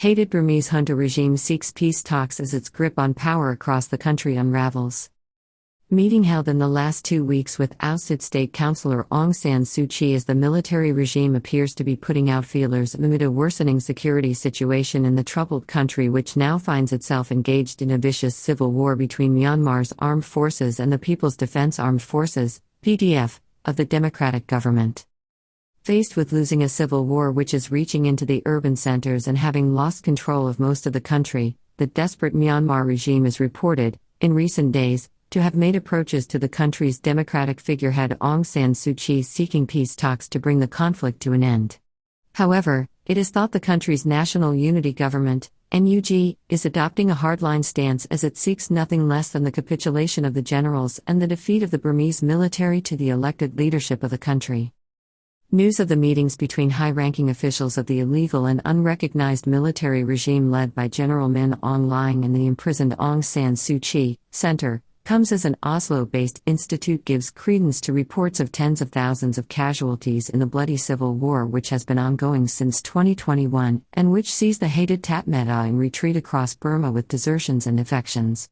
Hated Burmese junta regime seeks peace talks as its grip on power across the country unravels. Meeting held in the last 2 weeks with ousted State Councillor Aung San Suu Kyi as the military regime appears to be putting out feelers amid a worsening security situation in the troubled country, which now finds itself engaged in a vicious civil war between Myanmar's armed forces and the People's Defence Armed Forces, PDF, of the democratic government. Faced with losing a civil war which is reaching into the urban centers and having lost control of most of the country, the desperate Myanmar regime is reported, in recent days, to have made approaches to the country's democratic figurehead Aung San Suu Kyi seeking peace talks to bring the conflict to an end. However, it is thought the country's National Unity Government, NUG, is adopting a hardline stance as it seeks nothing less than the capitulation of the generals and the defeat of the Burmese military to the elected leadership of the country. News of the meetings between high-ranking officials of the illegal and unrecognized military regime led by General Min Aung Hlaing and the imprisoned Aung San Suu Kyi Center comes as an Oslo-based institute gives credence to reports of tens of thousands of casualties in the bloody civil war which has been ongoing since 2021 and which sees the hated Tatmadaw in retreat across Burma with desertions and defections.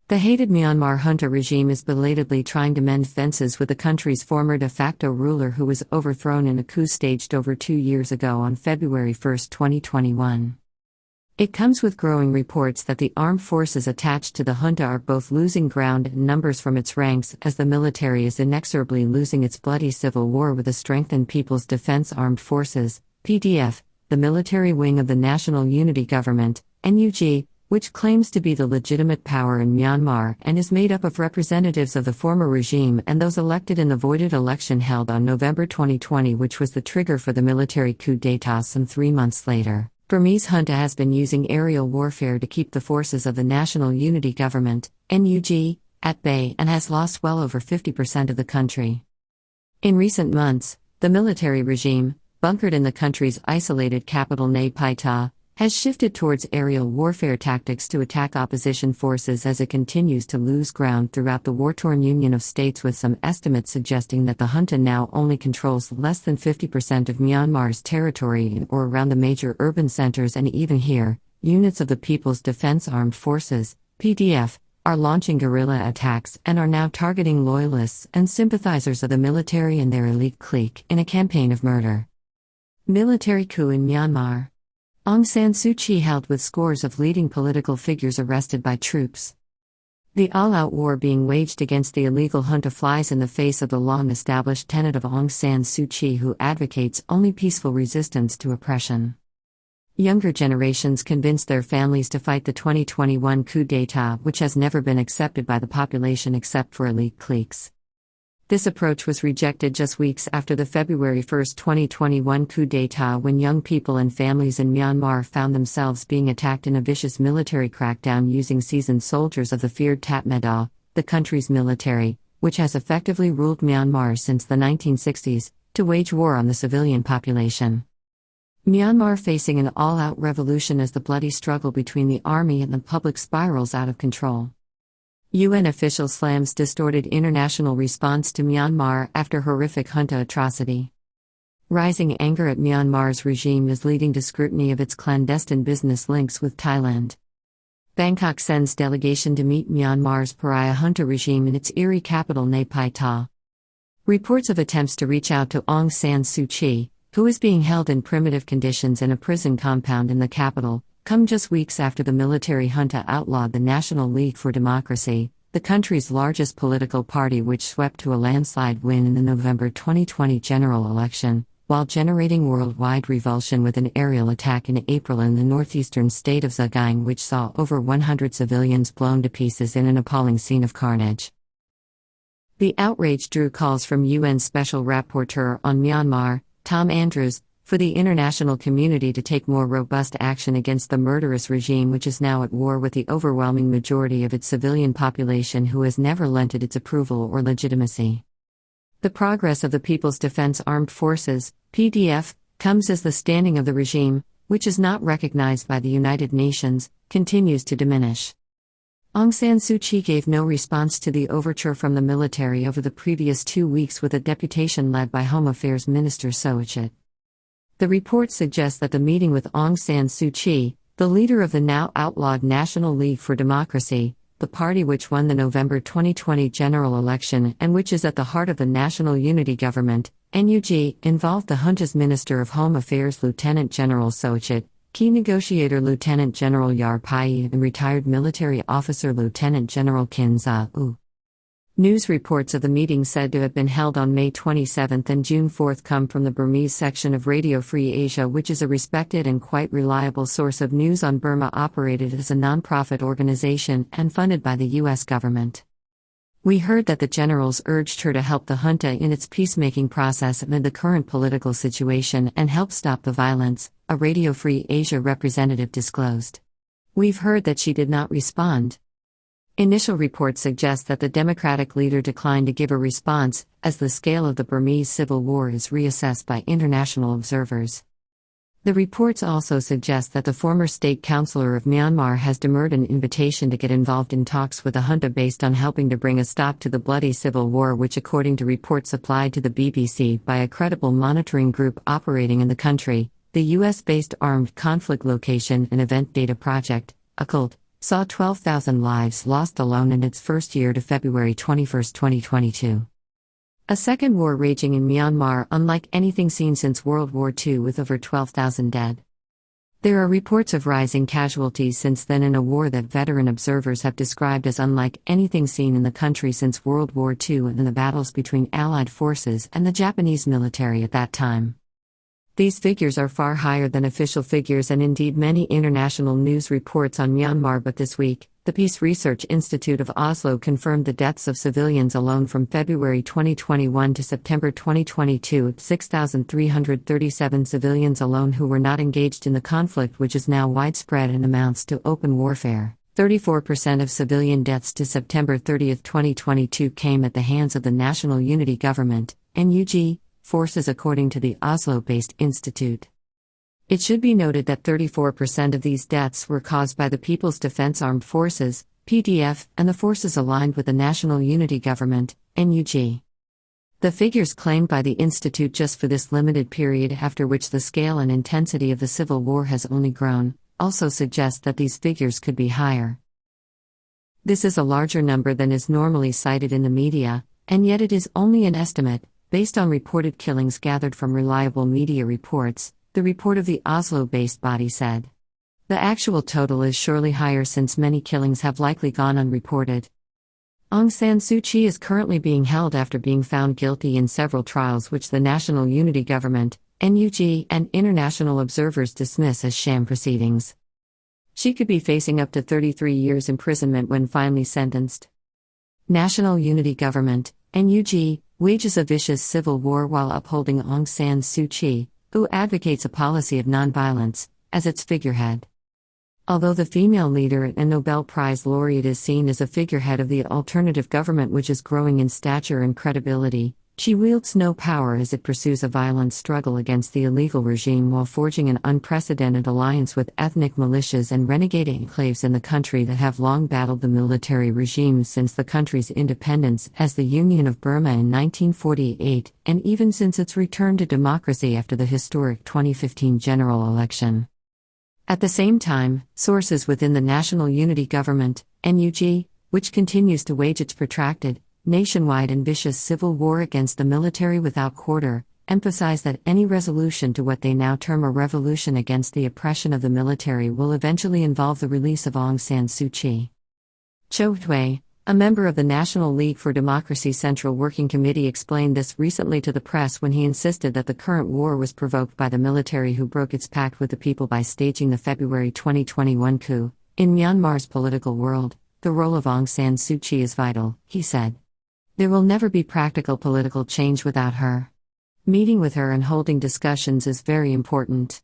The hated Myanmar junta regime is belatedly trying to mend fences with the country's former de facto ruler who was overthrown in a coup staged over 2 years ago on February 1, 2021. It comes with growing reports that the armed forces attached to the junta are both losing ground and numbers from its ranks as the military is inexorably losing its bloody civil war with the strengthened People's Defence Armed Forces, PDF, the military wing of the National Unity Government, NUG, which claims to be the legitimate power in Myanmar and is made up of representatives of the former regime and those elected in the voided election held on November 2020, which was the trigger for the military coup d'état some 3 months later. Burmese junta has been using aerial warfare to keep the forces of the National Unity Government, NUG, at bay and has lost well over 50% of the country. In recent months, the military regime, bunkered in the country's isolated capital Nay Pai Ta, has shifted towards aerial warfare tactics to attack opposition forces as it continues to lose ground throughout the war-torn Union of States, with some estimates suggesting that the junta now only controls less than 50% of Myanmar's territory in or around the major urban centers, and even here, units of the People's Defence Armed Forces, PDF, are launching guerrilla attacks and are now targeting loyalists and sympathizers of the military and their elite clique in a campaign of murder. Military coup in Myanmar. Aung San Suu Kyi held with scores of leading political figures arrested by troops. The all-out war being waged against the illegal junta flies in the face of the long-established tenet of Aung San Suu Kyi, who advocates only peaceful resistance to oppression. Younger generations convinced their families to fight the 2021 coup d'état, which has never been accepted by the population except for elite cliques. This approach was rejected just weeks after the February 1, 2021 coup d'état, when young people and families in Myanmar found themselves being attacked in a vicious military crackdown using seasoned soldiers of the feared Tatmadaw, the country's military, which has effectively ruled Myanmar since the 1960s, to wage war on the civilian population. Myanmar facing an all-out revolution as the bloody struggle between the army and the public spirals out of control. UN official slams distorted international response to Myanmar after horrific junta atrocity. Rising anger at Myanmar's regime is leading to scrutiny of its clandestine business links with Thailand. Bangkok sends delegation to meet Myanmar's pariah junta regime in its eerie capital Nay Pai Ta. Reports of attempts to reach out to Aung San Suu Kyi, who is being held in primitive conditions in a prison compound in the capital, come just weeks after the military junta outlawed the National League for Democracy, the country's largest political party, which swept to a landslide win in the November 2020 general election, while generating worldwide revulsion with an aerial attack in April in the northeastern state of Sagaing, which saw over 100 civilians blown to pieces in an appalling scene of carnage. The outrage drew calls from UN Special Rapporteur on Myanmar, Tom Andrews, for the international community to take more robust action against the murderous regime, which is now at war with the overwhelming majority of its civilian population, who has never lent it its approval or legitimacy. The progress of the People's Defence Armed Forces, PDF, comes as the standing of the regime, which is not recognized by the United Nations, continues to diminish. Aung San Suu Kyi gave no response to the overture from the military over the previous 2 weeks, with a deputation led by Home Affairs Minister Soichit. The report suggests that the meeting with Aung San Suu Kyi, the leader of the now outlawed National League for Democracy, the party which won the November 2020 general election and which is at the heart of the National Unity Government, NUG, involved the junta's Minister of Home Affairs Lieutenant General Sochit, key negotiator Lieutenant General Yar Pai, and retired military officer Lieutenant General Kin Za-u. News reports of the meeting said to have been held on May 27 and June 4 come from the Burmese section of Radio Free Asia, which is a respected and quite reliable source of news on Burma, operated as a non-profit organization and funded by the U.S. government. We heard that the generals urged her to help the junta in its peacemaking process amid the current political situation and help stop the violence, a Radio Free Asia representative disclosed. We've heard that she did not respond. Initial reports suggest that the Democratic leader declined to give a response, as the scale of the Burmese civil war is reassessed by international observers. The reports also suggest that the former state councillor of Myanmar has demurred an invitation to get involved in talks with the junta based on helping to bring a stop to the bloody civil war, which, according to reports supplied to the BBC by a credible monitoring group operating in the country, the US-based Armed Conflict Location and Event Data Project, OCCULT, saw 12,000 lives lost alone in its first year to February 21, 2022. A second war raging in Myanmar, unlike anything seen since World War II, with over 12,000 dead. There are reports of rising casualties since then in a war that veteran observers have described as unlike anything seen in the country since World War II and in the battles between Allied forces and the Japanese military at that time. These figures are far higher than official figures and indeed many international news reports on Myanmar, but this week, the Peace Research Institute of Oslo confirmed the deaths of civilians alone from February 2021 to September 2022, 6,337 civilians alone who were not engaged in the conflict, which is now widespread and amounts to open warfare. 34% of civilian deaths to September 30, 2022 came at the hands of the National Unity Government, NUG, forces, according to the Oslo-based institute. It should be noted that 34% of these deaths were caused by the People's Defense Armed Forces, PDF, and the forces aligned with the National Unity Government, NUG. The figures claimed by the institute just for this limited period, after which the scale and intensity of the civil war has only grown, also suggest that these figures could be higher. This is a larger number than is normally cited in the media, and yet it is only an estimate, based on reported killings gathered from reliable media reports, the report of the Oslo-based body said. The actual total is surely higher since many killings have likely gone unreported. Aung San Suu Kyi is currently being held after being found guilty in several trials which the National Unity Government, NUG, and international observers dismiss as sham proceedings. She could be facing up to 33 years imprisonment when finally sentenced. National Unity Government, NUG, wages a vicious civil war while upholding Aung San Suu Kyi, who advocates a policy of nonviolence, as its figurehead. Although the female leader and Nobel Prize laureate is seen as a figurehead of the alternative government, which is growing in stature and credibility, she wields no power as it pursues a violent struggle against the illegal regime while forging an unprecedented alliance with ethnic militias and renegade enclaves in the country that have long battled the military regime since the country's independence as the Union of Burma in 1948, and even since its return to democracy after the historic 2015 general election. At the same time, sources within the National Unity Government, NUG, which continues to wage its protracted, nationwide and vicious civil war against the military without quarter, emphasize that any resolution to what they now term a revolution against the oppression of the military will eventually involve the release of Aung San Suu Kyi. Cho Hui, a member of the National League for Democracy Central Working Committee, explained this recently to the press when he insisted that the current war was provoked by the military, who broke its pact with the people by staging the February 2021 coup. In Myanmar's political world, the role of Aung San Suu Kyi is vital, he said. There will never be practical political change without her. Meeting with her and holding discussions is very important.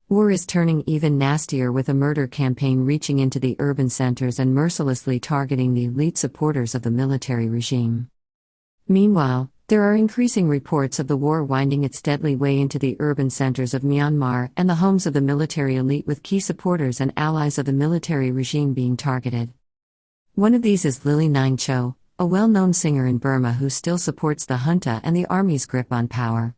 War is turning even nastier, with a murder campaign reaching into the urban centers and mercilessly targeting the elite supporters of the military regime. Meanwhile, there are increasing reports of the war winding its deadly way into the urban centers of Myanmar and the homes of the military elite, with key supporters and allies of the military regime being targeted. One of these is Lily Nine Cho, a well-known singer in Burma who still supports the junta and the army's grip on power.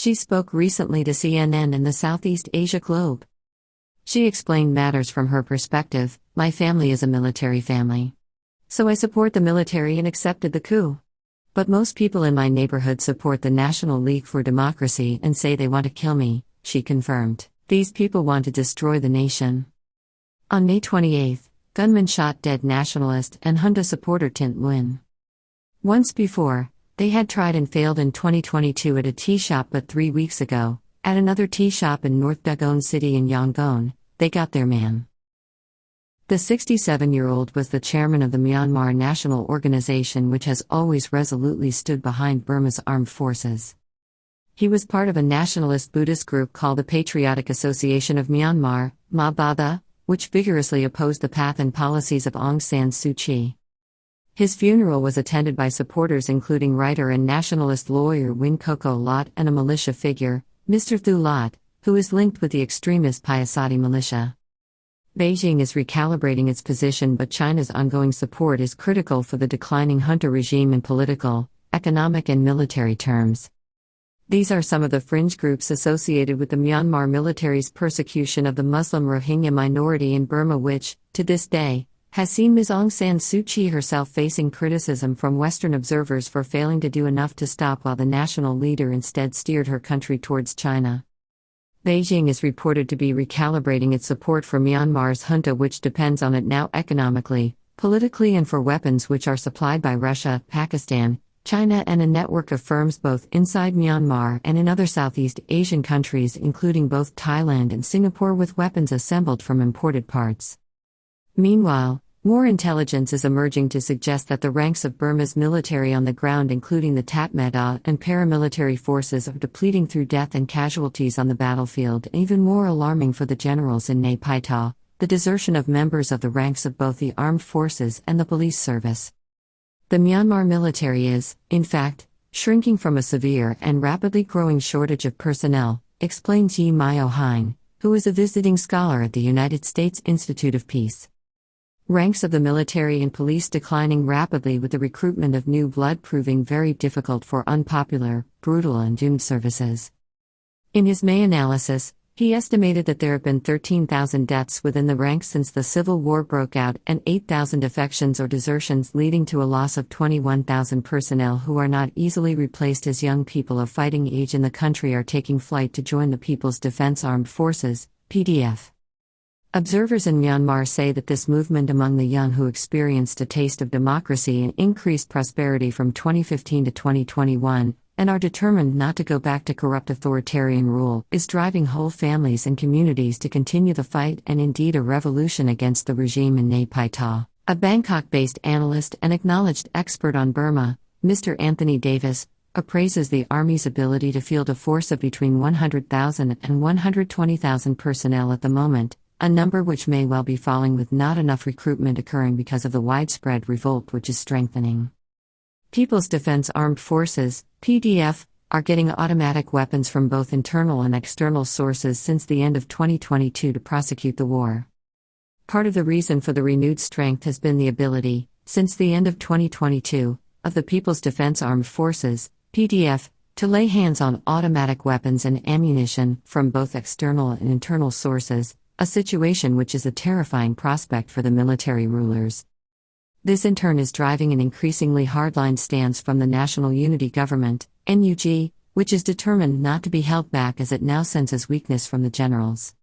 She spoke recently to CNN and the Southeast Asia Globe. She explained matters from her perspective. My family is a military family. So I support the military and accepted the coup. But most people in my neighborhood support the National League for Democracy and say they want to kill me, she confirmed. These people want to destroy the nation. On May 28, gunmen shot dead nationalist and junta supporter Tint Nguyen. Once before, they had tried and failed in 2022 at a tea shop, but 3 weeks ago, at another tea shop in North Dagon City in Yangon, they got their man. The 67-year-old was the chairman of the Myanmar National Organization, which has always resolutely stood behind Burma's armed forces. He was part of a nationalist Buddhist group called the Patriotic Association of Myanmar, MABADA, which vigorously opposed the path and policies of Aung San Suu Kyi. His funeral was attended by supporters including writer and nationalist lawyer Win Koko Lot and a militia figure, Mr. Thu Lot, who is linked with the extremist Payasati militia. Beijing is recalibrating its position, but China's ongoing support is critical for the declining junta regime in political, economic and military terms. These are some of the fringe groups associated with the Myanmar military's persecution of the Muslim Rohingya minority in Burma, which, to this day, has seen Ms. Aung San Suu Kyi herself facing criticism from Western observers for failing to do enough to stop, while the national leader instead steered her country towards China. Beijing is reported to be recalibrating its support for Myanmar's junta, which depends on it now economically, politically and for weapons which are supplied by Russia, Pakistan, China and a network of firms both inside Myanmar and in other Southeast Asian countries, including both Thailand and Singapore, with weapons assembled from imported parts. Meanwhile, more intelligence is emerging to suggest that the ranks of Burma's military on the ground, including the Tatmadaw and paramilitary forces, are depleting through death and casualties on the battlefield. Even more alarming for the generals in Nay Pai Tha, the desertion of members of the ranks of both the armed forces and the police service. The Myanmar military is, in fact, shrinking from a severe and rapidly growing shortage of personnel, explains Yi Myo Hein, who is a visiting scholar at the United States Institute of Peace. Ranks of the military and police declining rapidly, with the recruitment of new blood proving very difficult for unpopular, brutal and doomed services. In his May analysis, he estimated that there have been 13,000 deaths within the ranks since the civil war broke out and 8,000 defections or desertions, leading to a loss of 21,000 personnel who are not easily replaced as young people of fighting age in the country are taking flight to join the People's Defense Armed Forces, PDF. Observers in Myanmar say that this movement among the young, who experienced a taste of democracy and increased prosperity from 2015 to 2021, and are determined not to go back to corrupt authoritarian rule, is driving whole families and communities to continue the fight and indeed a revolution against the regime in Nay Pai Tha. A Bangkok-based analyst and acknowledged expert on Burma, Mr. Anthony Davis, appraises the Army's ability to field a force of between 100,000 and 120,000 personnel at the moment, a number which may well be falling with not enough recruitment occurring because of the widespread revolt which is strengthening. People's Defense Armed Forces, PDF, are getting automatic weapons from both internal and external sources since the end of 2022 to prosecute the war. Part of the reason for the renewed strength has been the ability, since the end of 2022, of the People's Defense Armed Forces, PDF, to lay hands on automatic weapons and ammunition from both external and internal sources, a situation which is a terrifying prospect for the military rulers. This in turn is driving an increasingly hardline stance from the National Unity Government, NUG, which is determined not to be held back as it now senses weakness from the generals.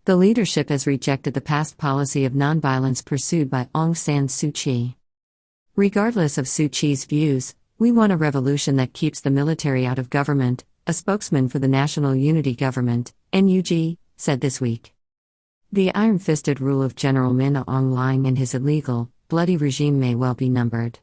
The leadership has rejected the past policy of nonviolence pursued by Aung San Suu Kyi. Regardless of Suu Kyi's views, we want a revolution that keeps the military out of government, a spokesman for the National Unity Government, NUG, said this week. The iron-fisted rule of General Min Aung Hlaing and his illegal, bloody regime may well be numbered.